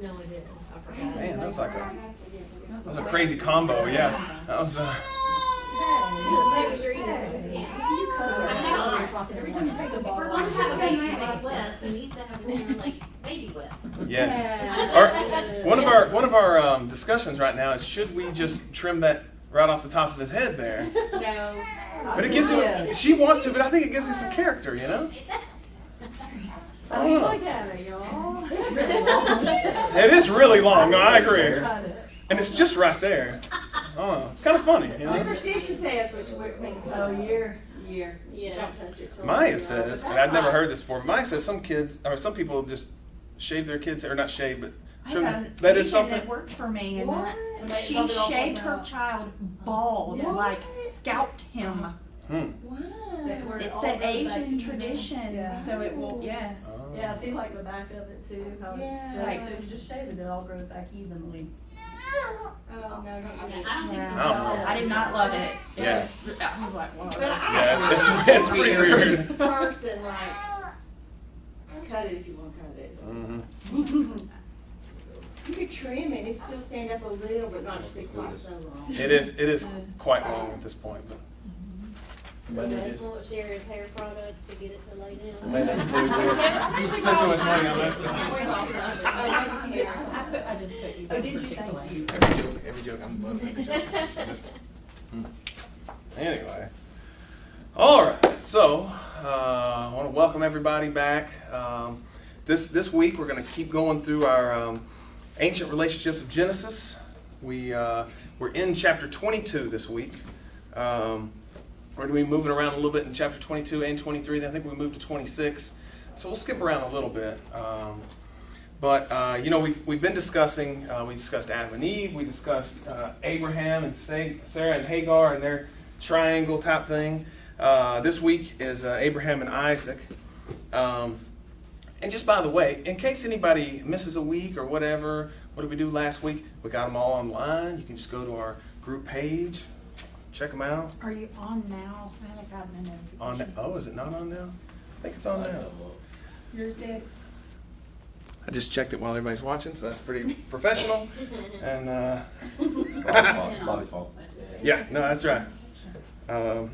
No, I didn't. I forgot. Man, that was a crazy combo. Yeah, that was. Make sure he doesn't. If we're going to have a baby like Wes, he needs to have his hair like baby Wes. Yes. One of our discussions right now is should we just trim that right off the top of his head there? No. But it gives him. She wants to, but I think it gives him some character, you know. I mean, look at it, y'all. It's really long. It is really long. No, I agree. And it's just right there. Oh, it's kind of funny. You know? Superstition says, which makes year. Yeah. Don't touch it till Maya says, and I'd never heard this before. Maya says some kids, or some people just shave their kids, or not shave, but trim. That is something that worked for me, and she shaved her child bald, like scalped him. Wow. It's the Asian tradition, so it will, yes. Oh. Yeah, I see like the back of it too. How Yeah. so if you just shave it, it all grows back evenly. Oh, no, don't do Yeah, that. I don't think I I did not love it. Yeah. I was like, whoa. But Yeah, it's pretty weird. Person, like, cut it if you want to cut it. Mm-hmm. You could trim it, it still stand up a little, but not stick quite so long. It is quite long at this point, but. So you guys won't share his hair products to get it to lay down. Spend too much money on that stuff. We've also, here. I just put you Oh, did you? Thank you. Every joke, I'm loving every joke. So just, Anyway. All right. So, I want to welcome everybody back. This week we're going to keep going through our ancient relationships of Genesis. We're in chapter 22 this week. We're going to be moving around a little bit in chapter 22 and 23. Then I think we moved to 26. So we'll skip around a little bit. But we've been discussing, we discussed Adam and Eve. We discussed Abraham and Sarah and Hagar and their triangle type thing. This week is Abraham and Isaac. And just by the way, in case anybody misses a week or whatever, what did we do last week? We got them all online. You can just go to our group page. Check them out. Are you on now? I haven't gotten a notification. Is it not on now? I think it's on now. Yours did? I just checked it while everybody's watching, so that's pretty professional. And Bobby's fault. yeah, no, that's right. And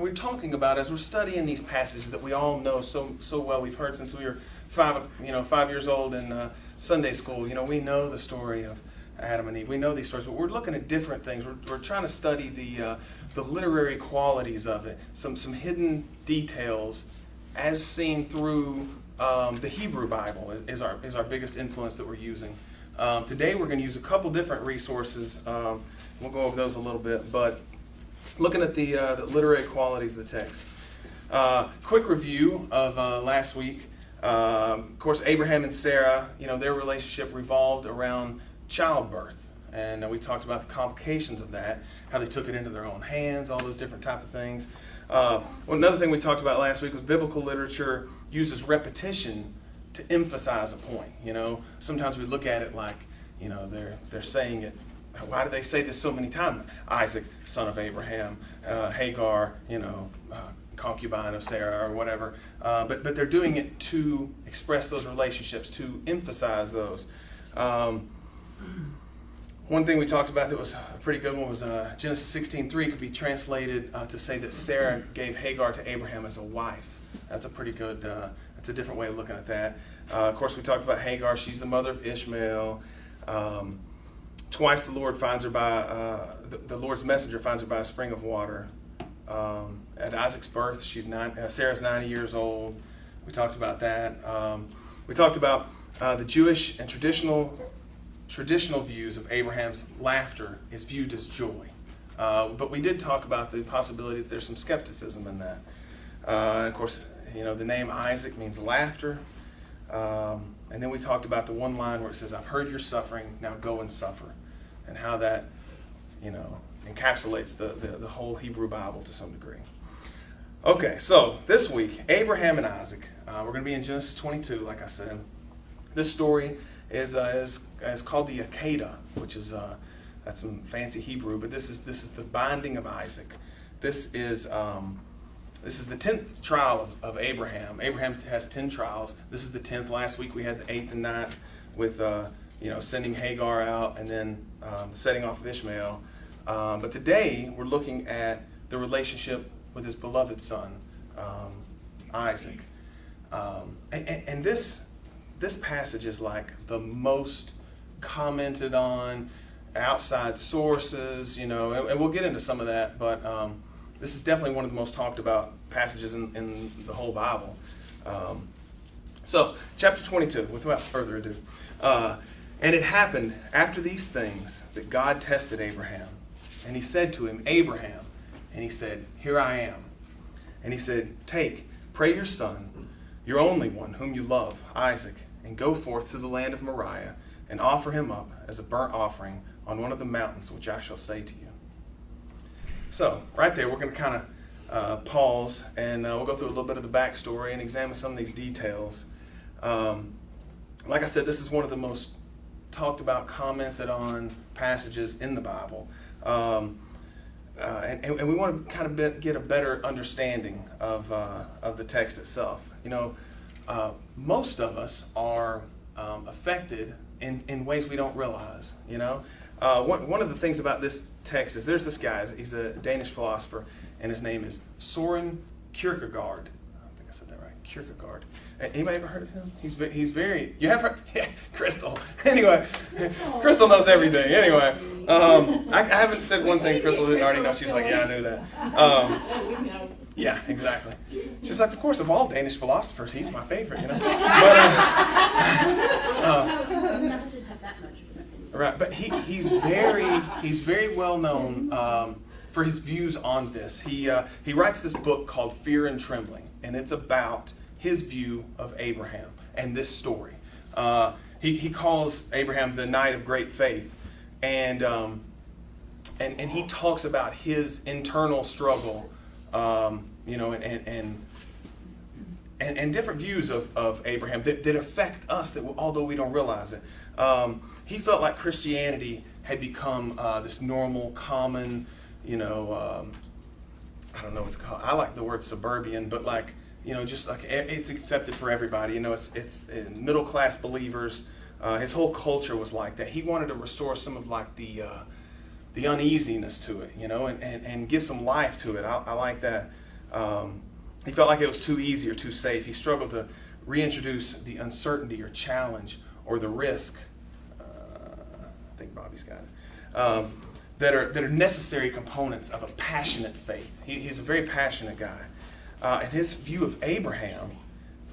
we're talking about as we're studying these passages that we all know so well. We've heard since we were 5 years old in Sunday school. You know, we know the story of Adam and Eve. We know these stories, but we're looking at different things. We're trying to study the literary qualities of it, some hidden details, as seen through the Hebrew Bible is our biggest influence that we're using. Today we're going to use a couple different resources. We'll go over those a little bit, but looking at the literary qualities of the text. Quick review of last week. Of course, Abraham and Sarah, their relationship revolved around childbirth, and we talked about the complications of that, how they took it into their own hands, all those different type of things. Another thing we talked about last week was biblical literature uses repetition to emphasize a point. Sometimes we look at it like, they're saying it. Why do they say this so many times? Isaac, son of Abraham, Hagar, concubine of Sarah or whatever. But they're doing it to express those relationships, to emphasize those. One thing we talked about that was a pretty good one was Genesis 16:3 could be translated to say that Sarah gave Hagar to Abraham as a wife. That's a pretty good, that's a different way of looking at that. Of course, we talked about Hagar. She's the mother of Ishmael. Twice the Lord finds her by, the Lord's messenger finds her by a spring of water. At Isaac's birth, Sarah's 90 years old. We talked about that. We talked about the Jewish and traditional views of Abraham's laughter is viewed as joy. But we did talk about the possibility that there's some skepticism in that. Of course, the name Isaac means laughter. And then we talked about the one line where it says, I've heard your suffering, now go and suffer. And how that, encapsulates the whole Hebrew Bible to some degree. Okay, so this week, Abraham and Isaac. We're going to be in Genesis 22, like I said. This story is called the Akedah, which is that's some fancy Hebrew, but this is the binding of Isaac. This is This is the 10th trial of Abraham. Abraham has 10 trials. This is the 10th. Last week we had the 8th and 9th with sending Hagar out and then setting off of Ishmael. But today we're looking at the relationship with his beloved son, Isaac. And this passage is like the most commented on, outside sources, and we'll get into some of that, but this is definitely one of the most talked about passages in the whole Bible. So, chapter 22, without further ado. And it happened after these things that God tested Abraham. And he said to him, Abraham. And he said, here I am. And he said, pray your son, your only one, whom you love, Isaac, and go forth to the land of Moriah, and offer him up as a burnt offering on one of the mountains which I shall say to you. So, right there, we're going to kind of pause, and we'll go through a little bit of the backstory and examine some of these details. Like I said, this is one of the most talked about, commented on passages in the Bible. And we want to kind of get a better understanding of the text itself. Most of us are affected in ways we don't realize. One of the things about this text is there's this guy. He's a Danish philosopher, and his name is Soren Kierkegaard. I think I said that right. Kierkegaard. Anybody ever heard of him? He's very. You have heard? Yeah, Crystal. Anyway, Crystal knows everything. Anyway, I haven't said one thing Crystal didn't already know. She's like, yeah, I knew that. Yeah, exactly. She's like, of course, of all Danish philosophers, he's my favorite. Right, but he's very well known for his views on this. He writes this book called Fear and Trembling, and it's about his view of Abraham and this story. He calls Abraham the knight of great faith, and he talks about his internal struggle, and different views of Abraham that affect us, that although we don't realize it. He felt like Christianity had become this normal, common, I don't know what to call it. I like the word suburban, but just like it's accepted for everybody. It's middle class believers. His whole culture was like that. He wanted to restore some of like the uneasiness to it, and give some life to it. I like that. He felt like it was too easy or too safe. He struggled to reintroduce the uncertainty or challenge or the risk. I think Bobby's got it. That are necessary components of a passionate faith. He's a very passionate guy. And his view of Abraham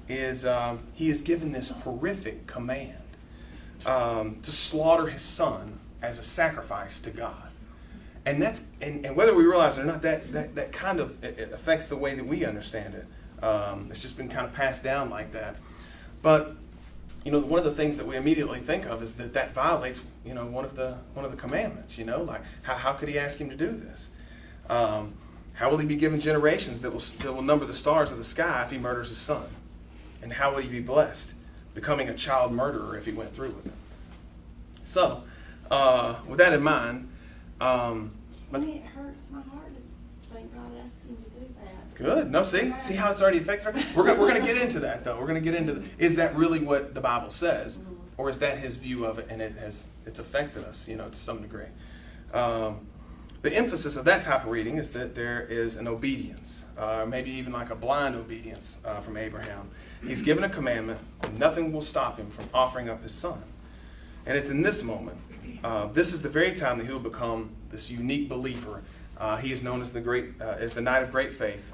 is he is given this horrific command to slaughter his son as a sacrifice to God. And that's and whether we realize it or not, that kind of it affects the way that we understand it. It's just been kind of passed down like that. But one of the things that we immediately think of is that violates one of the commandments. Like how could he ask him to do this? How will he be given generations that will number the stars of the sky if he murders his son? And how will he be blessed, becoming a child murderer if he went through with it? So, with that in mind, but it hurts my heart to think God asked him to do that. Good. No, see how it's already affected her? We're going to get into that, though. We're going to get into is that really what the Bible says, or is that his view of it, and it's affected us, to some degree. The emphasis of that type of reading is that there is an obedience, maybe even like a blind obedience from Abraham. He's given a commandment, and nothing will stop him from offering up his son. And it's in this moment, this is the very time that he will become this unique believer. He is known as the knight of great faith,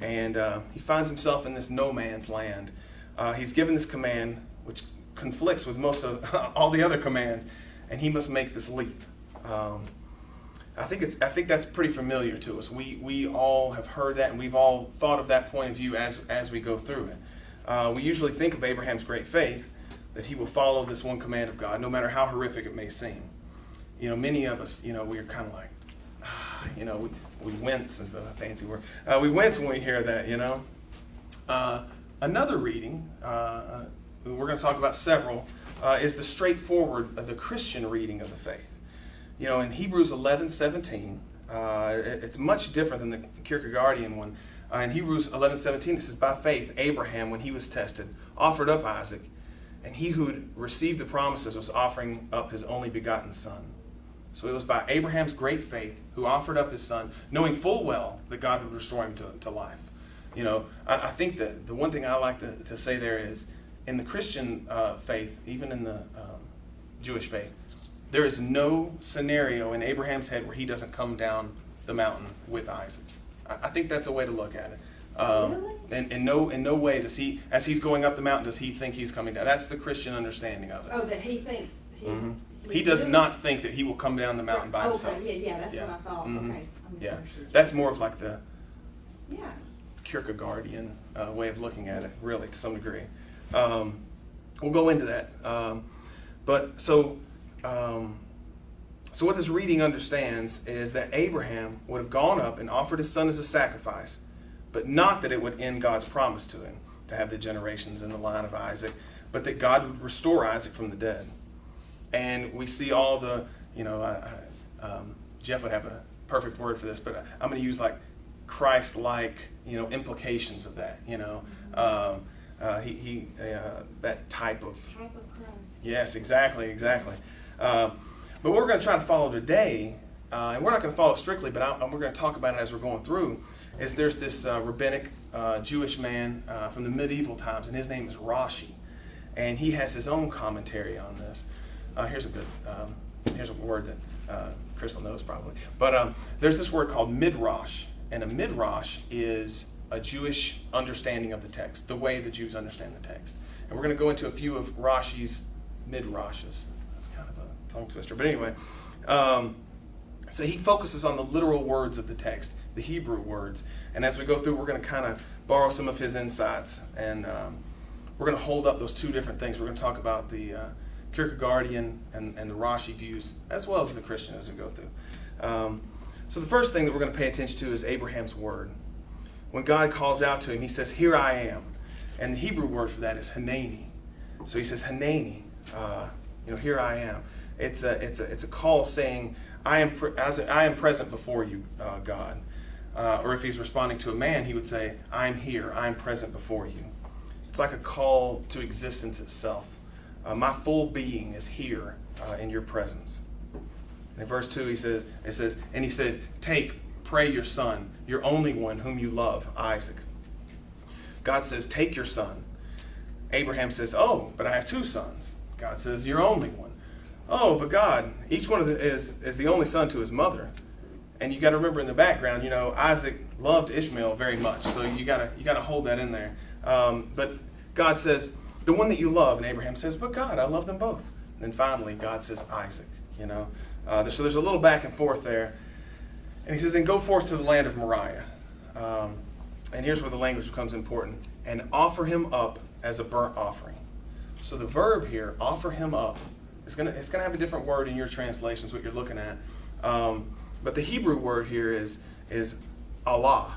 and he finds himself in this no man's land. He's given this command, which conflicts with most of all the other commands, and he must make this leap. I think that's pretty familiar to us. We all have heard that, and we've all thought of that point of view as we go through it. We usually think of Abraham's great faith, that he will follow this one command of God, no matter how horrific it may seem. Many of us, we're kind of like, we wince, is the fancy word. We wince when we hear that, Another reading, we're going to talk about several, is the straightforward, the Christian reading of the faith. In Hebrews 11:17, it's much different than the Kierkegaardian one. In Hebrews 11:17, it says, by faith, Abraham, when he was tested, offered up Isaac, and he who had received the promises was offering up his only begotten son. So it was by Abraham's great faith who offered up his son, knowing full well that God would restore him to life. You know, I think that the one thing I like to say there is, in the Christian faith, even in the Jewish faith, there is no scenario in Abraham's head where he doesn't come down the mountain with Isaac. I think that's a way to look at it. Really? And in no way does he, as he's going up the mountain, does he think he's coming down. That's the Christian understanding of it. Oh, that he thinks he's. Mhm. He does not think that he will come down the mountain by himself. Okay, yeah, that's Yeah. what I thought. Mhm. Okay, I Yeah, misunderstood. that's more of like the Yeah. Kierkegaardian way of looking at it, really, to some degree. We'll go into that. So what this reading understands is that Abraham would have gone up and offered his son as a sacrifice, but not that it would end God's promise to him to have the generations in the line of Isaac, but that God would restore Isaac from the dead. And we see all the, Jeff would have a perfect word for this, but I'm going to use like Christ-like, implications of that. That type of. Type of Christ. Yes, exactly. But what we're going to try to follow today, and we're not going to follow it strictly, but we're going to talk about it as we're going through, is there's this rabbinic Jewish man from the medieval times, and his name is Rashi. And he has his own commentary on this. Here's a word that Crystal knows probably. But there's this word called midrash. And a midrash is a Jewish understanding of the text, the way the Jews understand the text. And we're going to go into a few of Rashi's midrashes. That's kind of a tongue twister. But anyway, so he focuses on the literal words of the text, the Hebrew words. And as we go through, we're going to kind of borrow some of his insights. And we're going to hold up those two different things. We're going to talk about the Kierkegaardian and the Rashi views, as well as the Christian as we go through. So the first thing that we're going to pay attention to is Abraham's word. When God calls out to him, he says, "Here I am." And the Hebrew word for that is Hanani. So he says, Hanani, here I am. It's a call saying, I am present before you, God. Or if he's responding to a man, he would say, I'm here, I'm present before you. It's like a call to existence itself. My full being is here in your presence. In verse 2, he says, and he said, pray your son, your only one whom you love, Isaac. God says, take your son. Abraham says, oh, but I have two sons. God says, your only one. Oh, but God, each one of them is the only son to his mother. And you got to remember in the background, Isaac loved Ishmael very much. So you got to hold that in there. But God says, the one that you love. And Abraham says, but God, I love them both. And then finally, God says, Isaac. So there's a little back and forth there. And he says, and go forth to the land of Moriah. And here's where the language becomes important. And offer him up as a burnt offering. So the verb here, offer him up, it's gonna have a different word in your translations, what you're looking at. But the Hebrew word here is Allah.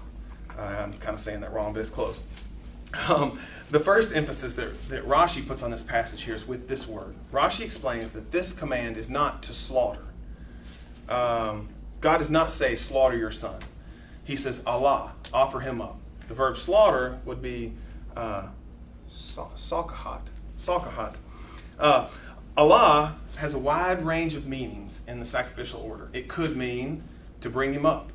I'm kind of saying that wrong, but it's close. The first emphasis that Rashi puts on this passage here is with this word. Rashi explains that this command is not to slaughter. God does not say, slaughter your son. He says, Allah, offer him up. The verb slaughter would be sakahat. Allah has a wide range of meanings in the sacrificial order. It could mean to bring him up,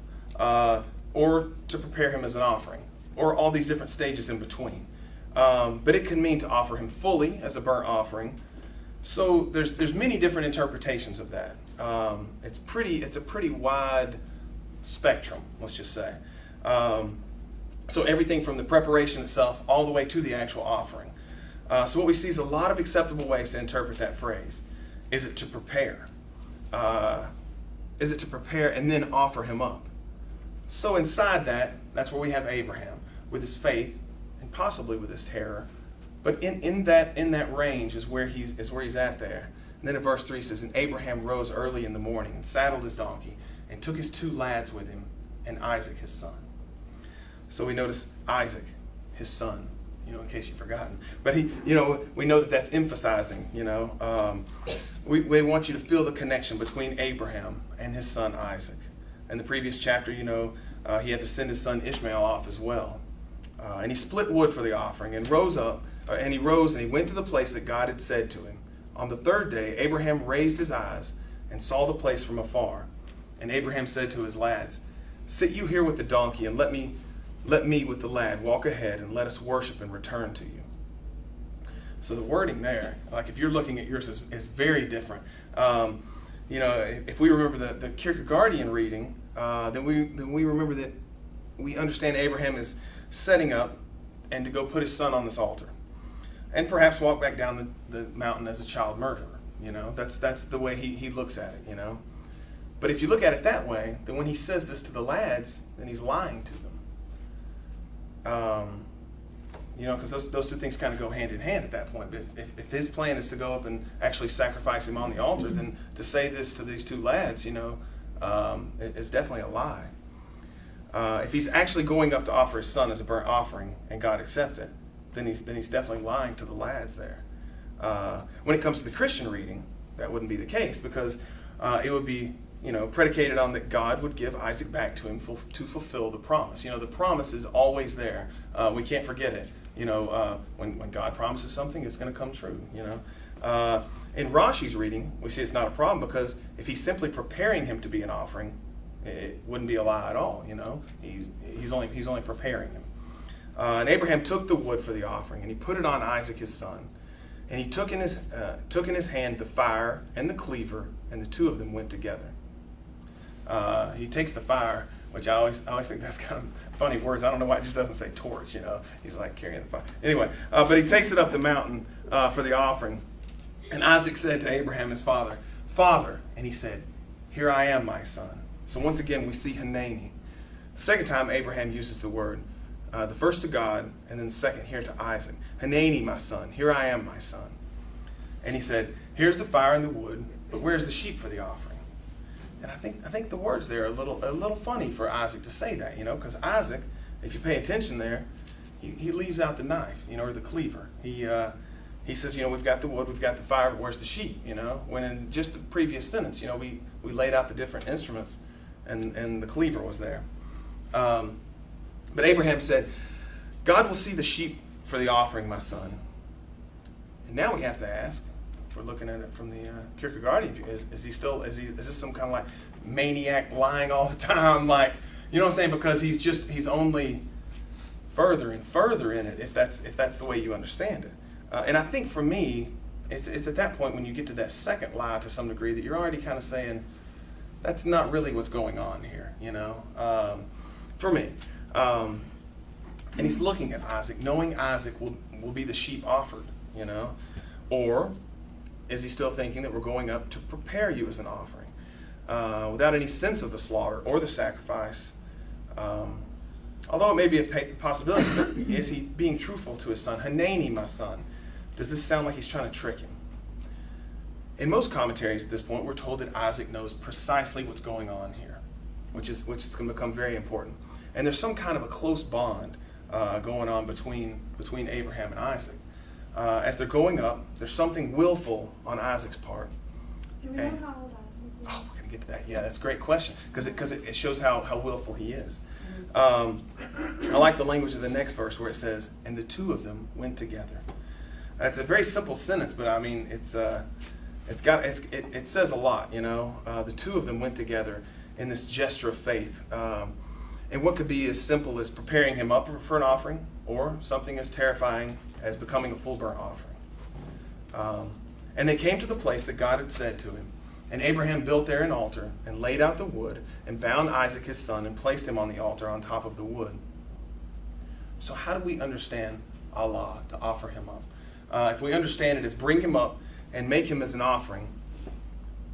or to prepare him as an offering, or all these different stages in between. But it can mean to offer him fully as a burnt offering. So there's many different interpretations of that. It's a pretty wide spectrum, let's just say. So everything from the preparation itself all the way to the actual offering. So what we see is a lot of acceptable ways to interpret that phrase. Is it to prepare? Is it to prepare and then offer him up? So inside that's where we have Abraham with his faith and possibly with his terror. But in that range is where he's at there. And then in verse 3 it says, and Abraham rose early in the morning and saddled his donkey and took his two lads with him and Isaac his son. So we notice Isaac, his son, in case you've forgotten. But we know that that's emphasizing, we want you to feel the connection between Abraham and his son Isaac. In the previous chapter, he had to send his son Ishmael off as well. And he split wood for the offering and rose and he went to the place that God had said to him. On the third day, Abraham raised his eyes and saw the place from afar. And Abraham said to his lads, "Sit you here with the donkey, and let me with the lad walk ahead, and let us worship and return to you." So the wording there, like if you're looking at yours, is very different. If we remember the Kierkegaardian reading, then we remember that we understand Abraham is setting up and to go put his son on this altar, and perhaps walk back down the mountain as a child murderer. That's the way he looks at it. But if you look at it that way, then when he says this to the lads, then he's lying to them. Because those two things kind of go hand in hand at that point. But if his plan is to go up and actually sacrifice him on the altar, then to say this to these two lads, is definitely a lie. If he's actually going up to offer his son as a burnt offering and God accepts it, then he's definitely lying to the lads there. When it comes to the Christian reading, that wouldn't be the case, because it would be predicated on that God would give Isaac back to him to fulfill the promise. The promise is always there. We can't forget it. When God promises something, it's going to come true. In Rashi's reading, we see it's not a problem, because if he's simply preparing him to be an offering, it wouldn't be a lie at all. He's only preparing him. And Abraham took the wood for the offering, and he put it on Isaac his son. And he took in his hand the fire and the cleaver, and the two of them went together. He takes the fire, which I always think that's kind of funny words. I don't know why it just doesn't say torch. He's like carrying the fire. Anyway, but he takes it up the mountain for the offering. And Isaac said to Abraham his father, "Father," and he said, "Here I am, my son." So once again, we see Hanani. The second time Abraham uses the word, the first to God, and then the second here to Isaac. "Hanani, my son, here I am, my son." And he said, "Here's the fire and the wood, but where's the sheep for the offering?" And I think the words there are a little funny for Isaac to say that, because Isaac, if you pay attention there, he leaves out the knife, or the cleaver. He says, we've got the wood, we've got the fire, but where's the sheep? When in just the previous sentence, we laid out the different instruments, and the cleaver was there. But Abraham said, "God will see the sheep for the offering, my son." And now we have to ask, if we're looking at it from the Kierkegaardian view, is this some kind of like maniac lying all the time? Like, you know what I'm saying? Because he's only further and further in it, if that's the way you understand it. And I think for me, it's at that point when you get to that second lie to some degree that you're already kind of saying, that's not really what's going on here, for me. And he's looking at Isaac, knowing Isaac will be the sheep offered, or is he still thinking that we're going up to prepare you as an offering, without any sense of the slaughter or the sacrifice? Although it may be a possibility, but is he being truthful to his son? "Hanani, my son." Does this sound like he's trying to trick him? In most commentaries at this point, we're told that Isaac knows precisely what's going on here, which is going to become very important. And there's some kind of a close bond going on between Abraham and Isaac. As they're going up, there's something willful on Isaac's part. Do we know how old Isaac is? Oh, we're going to get to that. Yeah, that's a great question, because it shows how willful he is. I like the language of the next verse where it says, "And the two of them went together." That's a very simple sentence, but I mean, it says a lot, The two of them went together in this gesture of faith. And what could be as simple as preparing him up for an offering, or something as terrifying as becoming a full burnt offering. And they came to the place that God had said to him. And Abraham built there an altar, and laid out the wood, and bound Isaac his son, and placed him on the altar on top of the wood. So how do we understand Allah, to offer him up? If we understand it as bring him up and make him as an offering,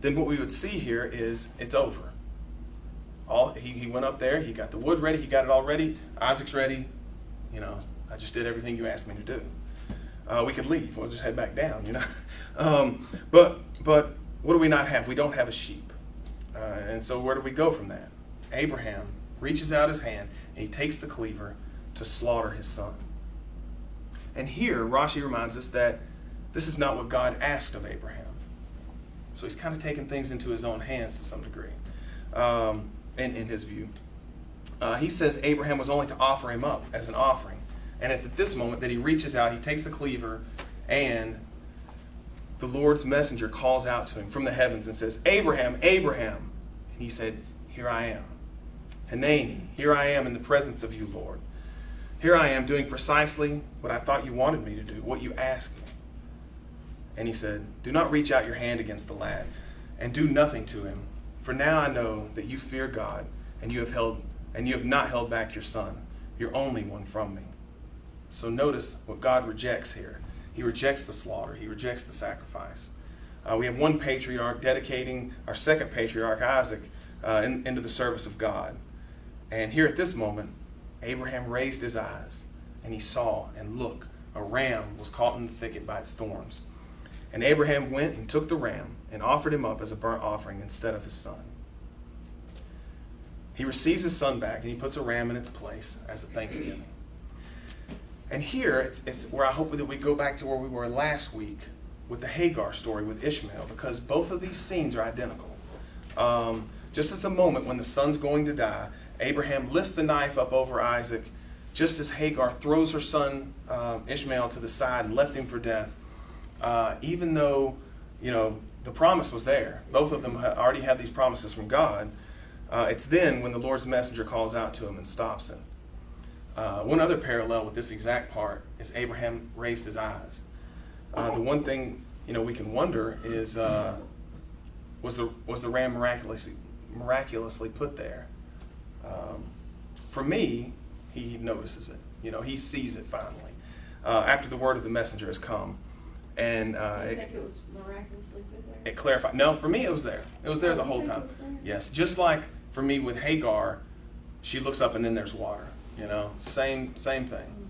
then what we would see here is it's over. He went up there, he got the wood ready, he got it all ready, Isaac's ready, I just did everything you asked me to do. We could leave, we'll just head back down, But what do we not have? We don't have a sheep. And so where do we go from that? Abraham reaches out his hand and he takes the cleaver to slaughter his son. And here, Rashi reminds us that this is not what God asked of Abraham. So he's kind of taken things into his own hands to some degree, in his view. he says Abraham was only to offer him up as an offering. And it's at this moment that he reaches out, he takes the cleaver, and the Lord's messenger calls out to him from the heavens and says, Abraham, Abraham. And he said, here I am. Hanani, here I am in the presence of you, Lord. Here I am doing precisely what I thought you wanted me to do, what you asked me. And he said, do not reach out your hand against the lad, and do nothing to him. For now I know that you fear God, and you have not held back your son, your only one, from me. So notice what God rejects here. He rejects the slaughter. He rejects the sacrifice. We have one patriarch dedicating our second patriarch, Isaac, into the service of God. And here at this moment, Abraham raised his eyes, and he saw, and look, a ram was caught in the thicket by its thorns. And Abraham went and took the ram and offered him up as a burnt offering instead of his son. He receives his son back, and he puts a ram in its place as a thanksgiving. And here, it's where I hope that we go back to where we were last week with the Hagar story with Ishmael, because both of these scenes are identical. Just as the moment when the son's going to die, Abraham lifts the knife up over Isaac, just as Hagar throws her son Ishmael to the side and left him for death. Even though, the promise was there. Both of them already had these promises from God. It's then when the Lord's messenger calls out to him and stops him. One other parallel with this exact part is Abraham raised his eyes. The one thing we can wonder is was the ram miraculously put there? For me, he notices it. He sees it finally after the word of the messenger has come, and You think it was miraculously put there? it clarified. No, for me it was there. It was there the You whole think it time. was there? Yes, just like for me with Hagar, she looks up and then there's water. Same thing.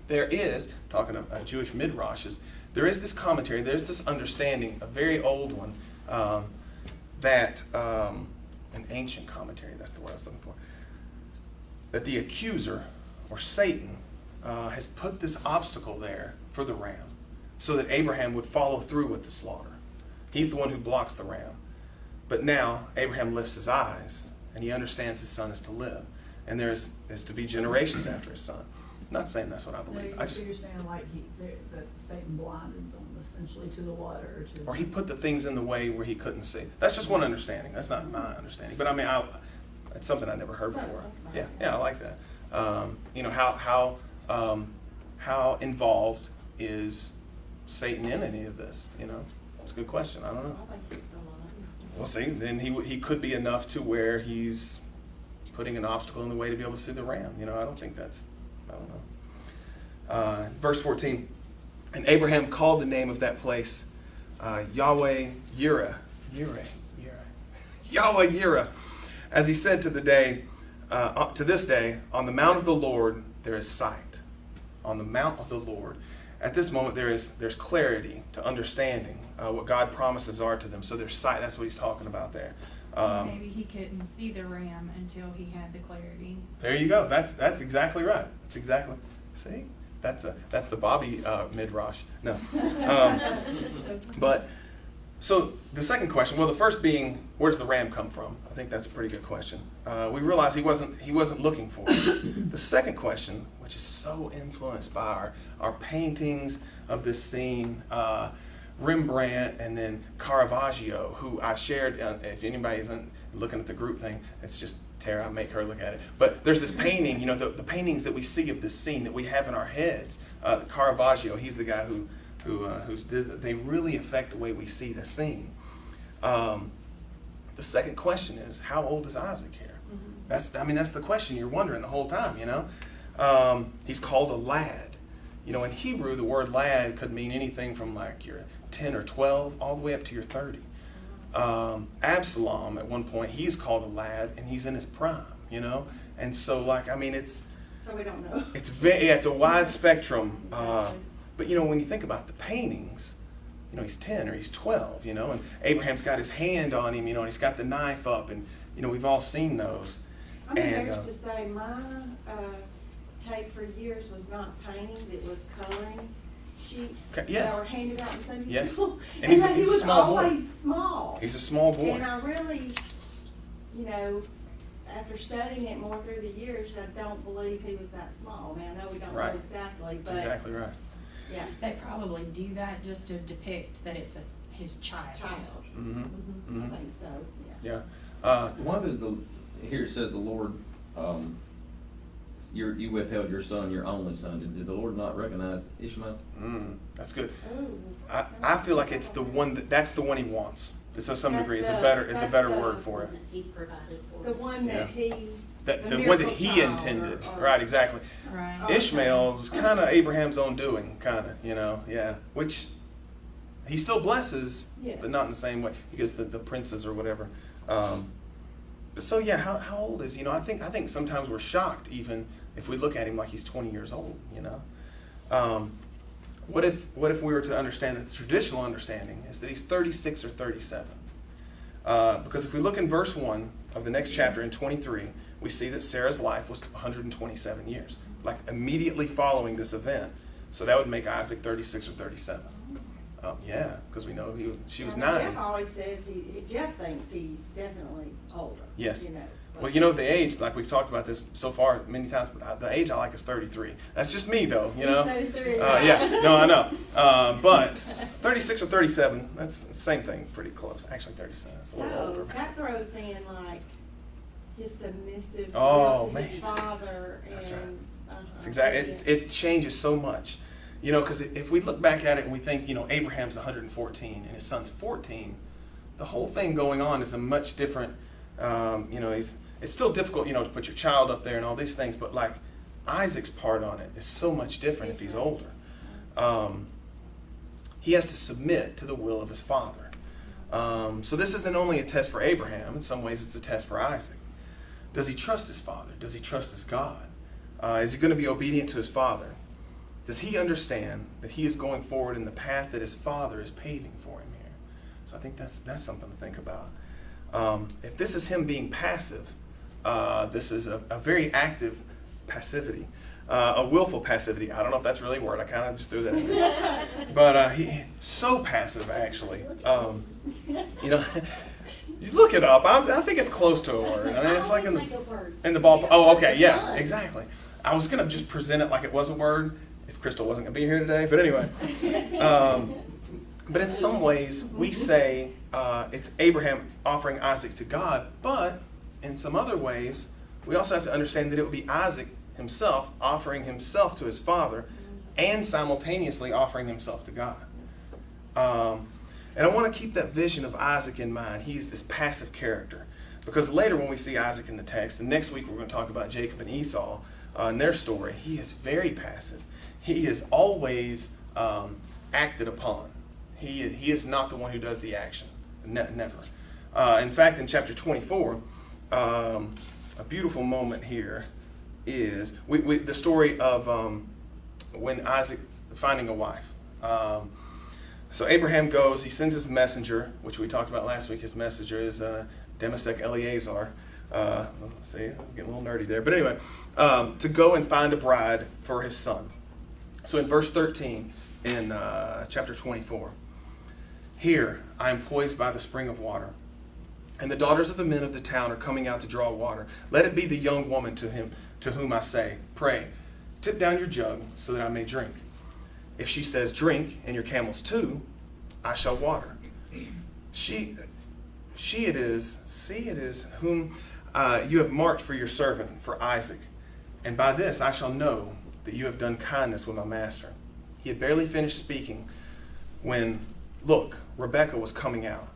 There is, talking of Jewish midrashes, there is this commentary, there's this understanding, a very old one, that, an ancient commentary, that's the word I was looking for, that the accuser, or Satan, has put this obstacle there for the ram, so that Abraham would follow through with the slaughter. He's the one who blocks the ram. But now, Abraham lifts his eyes, and he understands his son is to live. And there's to be generations after his son. I'm not saying that's what I believe. You're saying like that Satan blinded them essentially to the water. Or he put the things in the way where he couldn't see. That's just one understanding. That's not my understanding. But I mean, it's something I never heard before. Yeah, I like that. How involved is Satan in any of this? It's a good question. I don't know. I think it's a lot. We'll see. Then he could be enough to where he's putting an obstacle in the way to be able to see the ram. I don't know. Verse 14, and Abraham called the name of that place Yahweh Yireh. Yahweh Yireh. As he said to this day, on the mount of the Lord there is sight. On the mount of the Lord. At this moment there's clarity to understanding what God promises are to them. So there's sight. That's what he's talking about there. Maybe he couldn't see the ram until he had the clarity. There you go. That's exactly right. That's exactly. See, that's the Bobby midrash. No, but so the second question. Well, the first being, where does the ram come from? I think that's a pretty good question. We realize he wasn't looking for it. The second question, which is so influenced by our paintings of this scene. Rembrandt and then Caravaggio, who I shared, if anybody isn't looking at the group thing, it's just Tara, I make her look at it. But there's this painting, the paintings that we see of this scene that we have in our heads. Caravaggio, he's the guy they really affect the way we see the scene. The second question is, how old is Isaac here? Mm-hmm. That's the question you're wondering the whole time, He's called a lad. In Hebrew, the word lad could mean anything from like you're 10 or 12 all the way up to your 30. Absalom, at one point, he's called a lad, and he's in his prime, And so, it's... So we don't know. It's a wide spectrum. But, when you think about the paintings, he's 10 or he's 12, and Abraham's got his hand on him, and he's got the knife up, and, we've all seen those. I'm embarrassed to say my tape for years was not paintings, it was coloring sheets that were handed out in Sunday school. And he was small boy. Always small. He's a small boy. And I really, after studying it more through the years, I don't believe he was that small. I mean, I know we don't Right. know exactly, That's but exactly right. yeah, They probably do that just to depict that it's his child. Mm-hmm. I Mm-hmm. think so, yeah. Yeah. Why does here it says the Lord, you withheld your son, your only son. Did the Lord not recognize Ishmael? That's good. Ooh. I feel like it's the one that's the one he wants. To some That's degree, it's the- a better that's word for it. That he provided for. The one that Yeah. he. The one that miracle he child intended. or- Right, exactly. Right. Okay. Ishmael was kind of Abraham's own doing, kind of, yeah. Which he still blesses, Yes. but not in the same way because the princes or whatever. But so yeah, how old is I think sometimes we're shocked even if we look at him like he's 20 years old. What if we were to understand that the traditional understanding is that he's 36 or 37? Because if we look in verse 1 of the next chapter in 23, we see that Sarah's life was 127 years, like immediately following this event. So that would make Isaac 36 or 37. Yeah, because we know she was 9. Jeff always says Jeff thinks he's definitely older. Yes. But Well, the age, like we've talked about this so far many times, but the age I like is 33. That's just me, though, He's 33, Yeah, no, I know. But 36 or 37, that's the same thing, pretty close. Actually, 37. A little So older. that throws in like his submissive Oh, will to his man. father and. That's right. It's exactly. It changes so much, because if we look back at it and we think, Abraham's 114 and his son's 14, the whole thing going on is a much different. It's still difficult, to put your child up there and all these things, but like Isaac's part on it is so much different if he's older. He has to submit to the will of his father. So this isn't only a test for Abraham. In some ways, it's a test for Isaac. Does he trust his father? Does he trust his God? Is he going to be obedient to his father? Does he understand that he is going forward in the path that his father is paving for him here? So I think that's something to think about. If this is him being passive, this is a very active passivity, a willful passivity. I don't know if that's really a word. I kind of just threw that in there. But he's so passive, actually. You look it up. I think it's close to a word. I mean, it's like in the ballpark. Oh, okay, yeah, exactly. I was going to just present it like it was a word if Crystal wasn't going to be here today. But anyway. But in some ways, we say it's Abraham offering Isaac to God, but in some other ways, we also have to understand that it would be Isaac himself offering himself to his father and simultaneously offering himself to God. And I want to keep that vision of Isaac in mind. He is this passive character. Because later when we see Isaac in the text, and next week we're going to talk about Jacob and Esau and their story, he is very passive. He is always acted upon. He is not the one who does the action. Never. In fact, in chapter 24, a beautiful moment here is the story of when Isaac's finding a wife. So Abraham goes, he sends his messenger, which we talked about last week. His messenger is Demasek Eleazar. Let's see, I'm getting a little nerdy there. But anyway, to go and find a bride for his son. So in verse 13 in chapter 24, here I am poised by the spring of water, and the daughters of the men of the town are coming out to draw water. Let it be the young woman to whom I say, pray, tip down your jug so that I may drink. If she says, drink, and your camels too, I shall water. She it is whom you have marked for your servant, for Isaac. And by this I shall know that you have done kindness with my master. He had barely finished speaking when, look, Rebekah was coming out,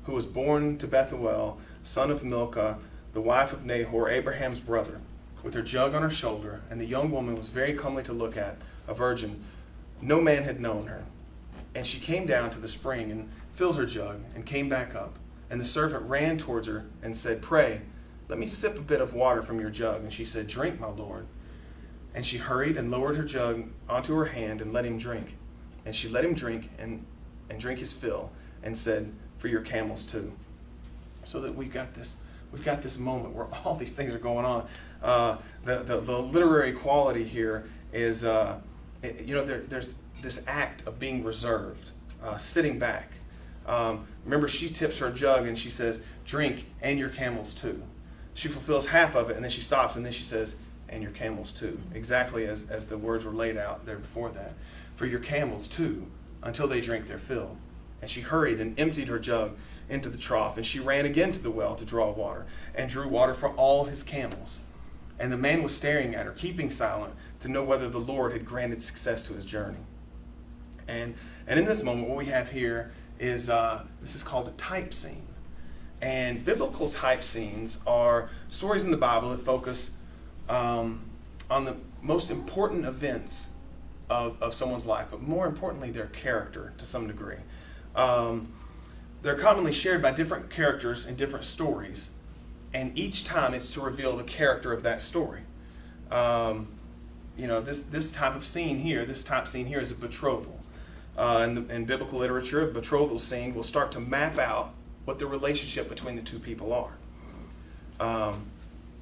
who was born to Bethuel, son of Milcah, the wife of Nahor, Abraham's brother, with her jug on her shoulder, and the young woman was very comely to look at, a virgin. No man had known her. And she came down to the spring and filled her jug and came back up. And the servant ran towards her and said, pray, let me sip a bit of water from your jug. And she said, drink, my lord. And she hurried and lowered her jug onto her hand and let him drink. And she let him drink and drink his fill and said, for your camels too. So that we've got this moment where all these things are going on. The literary quality here is, there's this act of being reserved, sitting back. Remember, she tips her jug and she says, drink and your camels too. she fulfills half of it, and then she stops, and then she says, and your camels too. Exactly as the words were laid out there before that. For your camels too, until they drink their fill. And she hurried and emptied her jug into the trough, and she ran again to the well to draw water, and drew water for all his camels. And the man was staring at her, keeping silent, to know whether the Lord had granted success to his journey. And in this moment, what we have here is, this is called a type scene. And biblical type scenes are stories in the Bible that focus on the most important events of someone's life, but more importantly, their character to some degree. They're commonly shared by different characters in different stories, and each time it's to reveal the character of that story. This type scene here is a betrothal. In biblical literature, a betrothal scene will start to map out what the relationship between the two people are.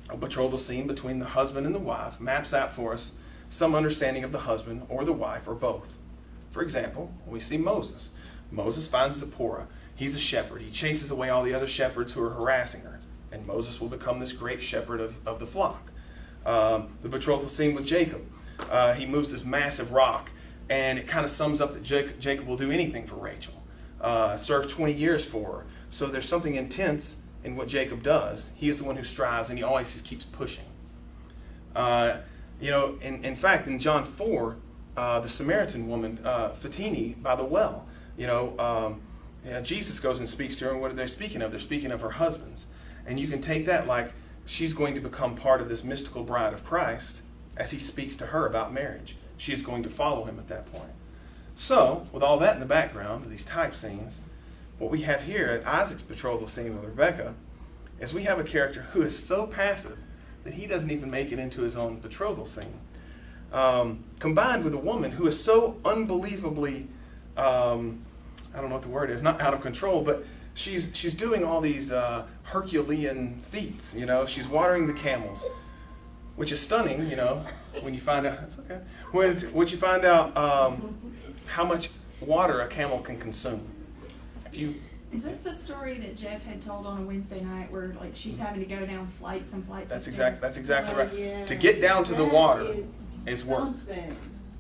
A betrothal scene between the husband and the wife maps out for us some understanding of the husband or the wife or both. For example, we see Moses. Moses finds Zipporah. He's a shepherd. He chases away all the other shepherds who are harassing her, and Moses will become this great shepherd of the flock. The betrothal scene with Jacob. He moves this massive rock, and it kind of sums up that Jacob will do anything for Rachel. Serve 20 years for her. So there's something intense in what Jacob does. He is the one who strives, and he always just keeps pushing. In fact, in John 4, the Samaritan woman, Fatini, by the well, Jesus goes and speaks to her, and what are they speaking of? They're speaking of her husbands. And you can take that like she's going to become part of this mystical bride of Christ as he speaks to her about marriage. She is going to follow him at that point. So, with all that in the background, these type scenes, what we have here at Isaac's betrothal scene with Rebekah is we have a character who is so passive that he doesn't even make it into his own betrothal scene. Combined with a woman who is so unbelievably, I don't know what the word is, not out of control, but she's doing all these Herculean feats. She's watering the camels, which is stunning. When you find out, it's okay. When you find out how much water a camel can consume. Is this the story that Jeff had told on a Wednesday night where she's having to go down flights and flights? That's exactly right. Yes. To get down to the water is work. Something.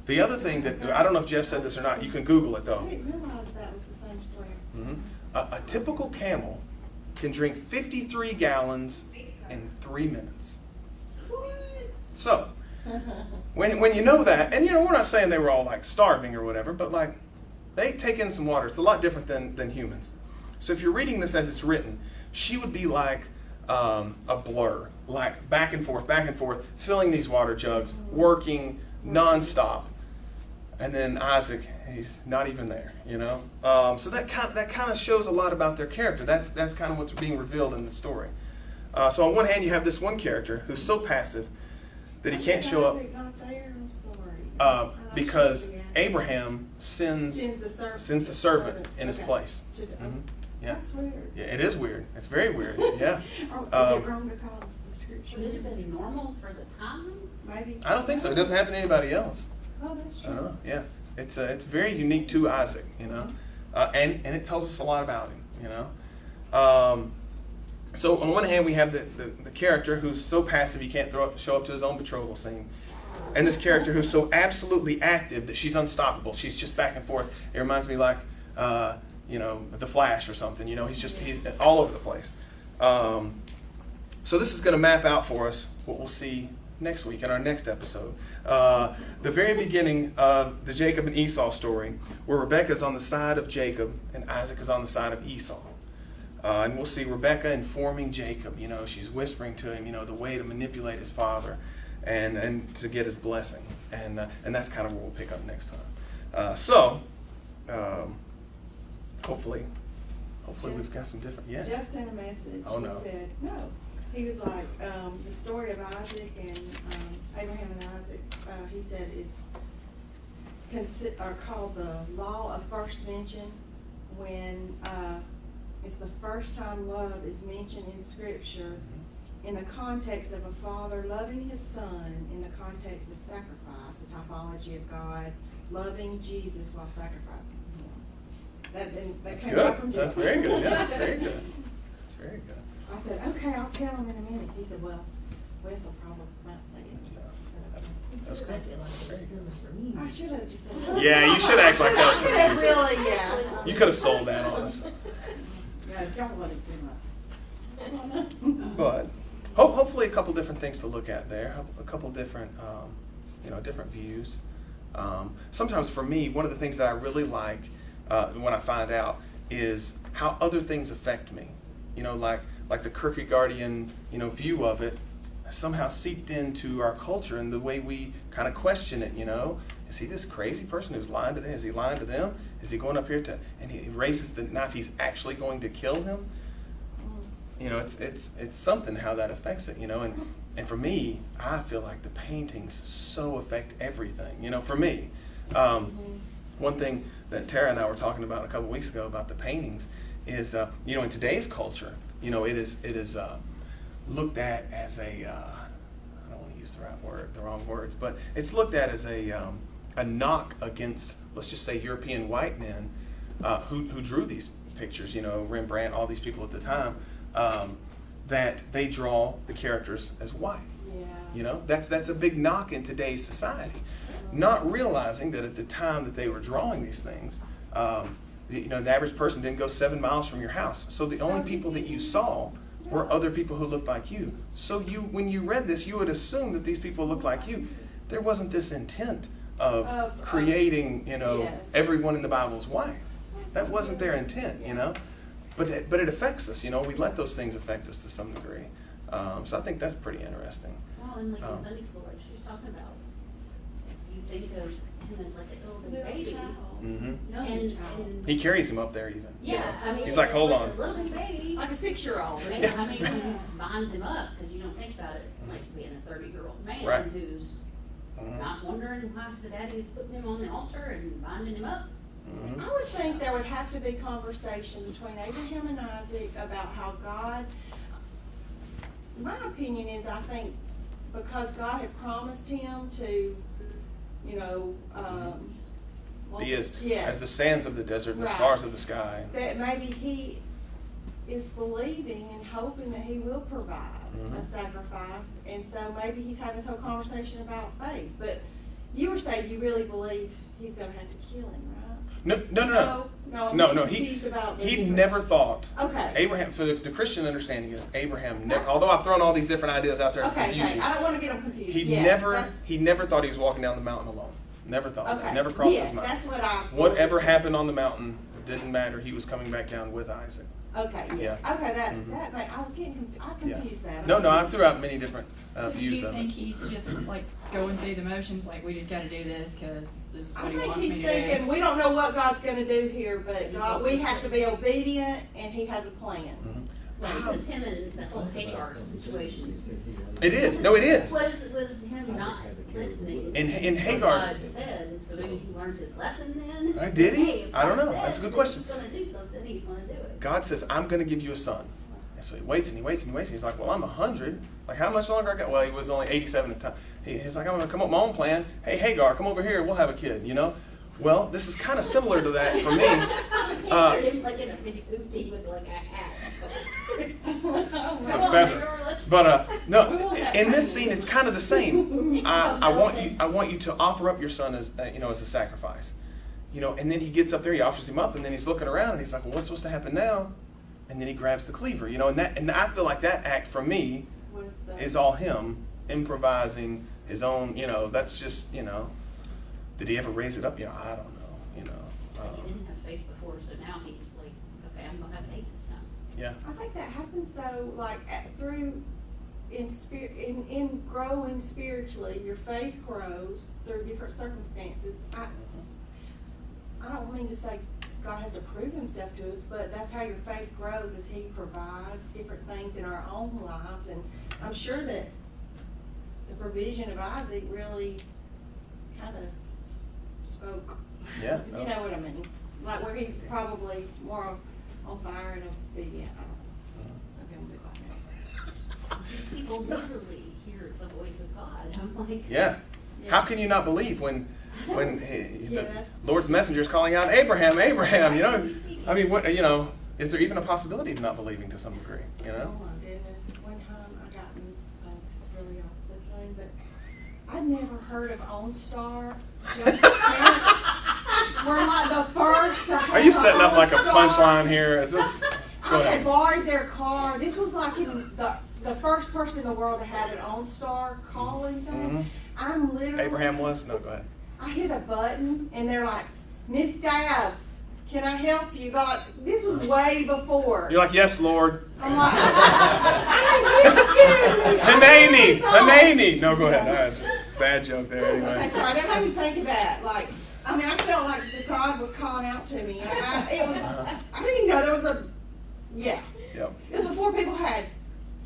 The other thing that, I don't know if Jeff said this or not, you can Google it though. I didn't realize that was the same story. Mm-hmm. A typical camel can drink 53 gallons in 3 minutes. So, when you know that, and we're not saying they were all starving or whatever, but they take in some water. It's a lot different than humans. So if you're reading this as it's written, she would be like a blur, back and forth, filling these water jugs, working nonstop. And then Isaac, he's not even there, So that kind of shows a lot about their character. That's kind of what's being revealed in the story. So on one hand, you have this one character who's so passive that he can't show up. Not there? I'm sorry. Because Abraham sends the servant in his place. Mm-hmm. Yeah. That's weird. Yeah, it is weird. It's very weird. Yeah. Is it wrong to call the scripture? Would it have been normal for the time? Maybe. I don't think so. It doesn't happen to anybody else. Oh, that's true. Yeah. It's very unique to Isaac, and it tells us a lot about him, So on one hand, we have the character who's so passive he can't show up to his own betrothal scene. And this character who's so absolutely active that she's unstoppable. She's just back and forth. It reminds me The Flash or something. He's all over the place. So this is going to map out for us what we'll see next week in our next episode. The very beginning of the Jacob and Esau story, where Rebekah is on the side of Jacob and Isaac is on the side of Esau. And we'll see Rebekah informing Jacob. She's whispering to him, the way to manipulate his father and to get his blessing. And that's kind of where we'll pick up next time. Hopefully we've got some different, yes. Jeff sent a message. Oh, no. He said, no. He was like, the story of Isaac and Abraham and Isaac, he said is called the law of first mention when it's the first time love is mentioned in Scripture in the context of a father loving his son, in the context of sacrifice, the typology of God loving Jesus while sacrificing him. That That's came out good. from Jeff. That's very good. Yeah, that's very good. That's very good. I said, okay, I'll tell him in a minute. He said, well, Wes will probably might say it. I said, okay. That's good. I should have just said. Yeah, you should act like that was I could have really, yeah. You could have sold that on us. Yeah, don't let it come up. But hopefully a couple different things to look at there, a couple different, different views. Sometimes for me, one of the things that I really like when I find out is how other things affect me. Like the Kierkegaardian, view of it somehow seeped into our culture and the way we kind of question it. Is he this crazy person who's lying to them? Is he lying to them? Is he going up here and he raises the knife? He's actually going to kill him. It's something how that affects it. And for me, I feel like the paintings so affect everything. For me, one thing that Tara and I were talking about a couple weeks ago about the paintings is, in today's culture, it is looked at as a, I don't want to use the wrong words, but it's looked at as a knock against, let's just say, European white men who drew these pictures, Rembrandt, all these people at the time, that they draw the characters as white. Yeah. That's a big knock in today's society. Not realizing that at the time that they were drawing these things, the average person didn't go 7 miles from your house. So the only people that you saw were other people who looked like you. So when you read this, you would assume that these people looked like you. There wasn't this intent of creating, yes. everyone in the Bible is white. That wasn't their intent, But it affects us, we let those things affect us to some degree. So I think that's pretty interesting. Well, and like in Sunday school, like she was talking about, you think of him as like a little baby. Mm-hmm. And He carries him up there even. yeah, I mean, He's like, hold on. A little bitty baby. Like a 6-year-old. I mean, binds him up because you don't think about it like being a 30-year-old man Right. who's not wondering why his daddy was putting him on the altar and binding him up. Mm-hmm. I would think there would have to be conversation between Abraham and Isaac about how God, my opinion is, I think because God had promised him to, Be as yes, the sands of the desert and the Right. stars of the sky. that maybe he is believing and hoping that he will provide Mhm. a sacrifice, and so maybe he's having this whole conversation about faith. But you were saying you really believe he's going to have to kill him, right? No. I'm He confused about the he different- never thought. Okay. Abraham. So the Christian understanding is Abraham. Although I've thrown all these different ideas out there to Okay, confuse okay. you, I don't want to get them confused. he Yes, never thought he was walking down the mountain alone. Never thought. that's, That. okay. Never crossed Yes, his mind. that's what I. Whatever believed. happened on the mountain didn't matter. He was coming back down with Isaac. Okay. Yes. Yeah. Okay. That Mhm. that I was getting. I Yeah. confused that. No, I threw out many different So do views you of think it. he's just like going through the motions, like we just got to do this because this is I what he think wants he's me to thinking do? we don't know what God's going to do here, but God, we have to be obedient, and He has a plan. Mhm. Right, because him and the whole Hagar situation It is. No, it is. was him not listening. In to Hagar- what God said, so maybe he learned his lesson then. Did he? Hey, if I don't God know. That's a says good that question. He's going to do something. He's going to do it. God says, I'm going to give you a son. And so he waits and he waits and he waits. And he's like, well, I'm 100. Like, how much longer I got? Well, he was only 87 at the time. He's like, I'm going to come up with my own plan. Hey, Hagar, come over here. We'll have a kid, Well, this is kind of similar to that for me. I pictured him like in a big hoopty with like a hat. The feather. But no, in this scene, it's kind of the same. I want you to offer up your son as as a sacrifice, And then he gets up there, he offers him up, and then he's looking around, and he's like, well, what's supposed to happen now? And then he grabs the cleaver, And I feel like that act for me is all him improvising his own. That's just Did he ever raise it up? I don't know. He didn't have faith before, so now he's like, okay, I'm going to have faith this time. Yeah. I think that happens though, like through in growing spiritually, your faith grows through different circumstances. I don't mean to say God has to prove Himself to us, but that's how your faith grows, as He provides different things in our own lives. And I'm sure that the provision of Isaac really kind of spoke. Yeah. You know what I mean? Like where he's probably more on fire and obedient. I don't know. Okay, I'm good These people literally hear the voice of God. I'm like, Yeah. Yeah. How can you not believe when Yes. the Lord's messenger is calling out Abraham? I mean, what is there even a possibility of not believing to some degree? Oh my was one time I got in, this is really off the thing, but I'd never heard of OnStar. Your parents were like the first to have Are you setting up like a OnStar. punchline here? Is this? Go I had ahead. borrowed their car. This was like in the first person in the world to have an OnStar calling thing. I'm literally. Abraham was? No, go ahead. I hit a button and they're like, Miss Dabbs, can I help you? Like, this was way before. You're like, yes, Lord. I'm like, I mean, you scared me. Hanani. No, go ahead. All right, just bad joke there Okay, anyway. sorry, that made me think of that. Like, I mean, I felt like God was calling out to me. I didn't even know there was a, yeah. Yep. It was before people had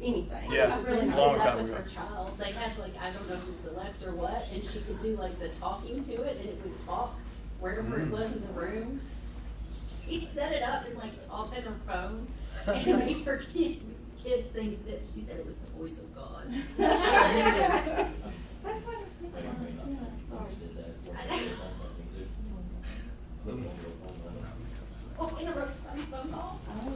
anything. Yeah. I really It's a Did long that time with ago. her child. They had like, I don't know if it's the Lex or what, and she could do like the talking to it, and it would talk wherever it was in the room. She set it up and like talked in her phone, and it made her kids think that she said it was the voice of God. That's what yeah, sorry. Oh, interrupt some phone call. Oh,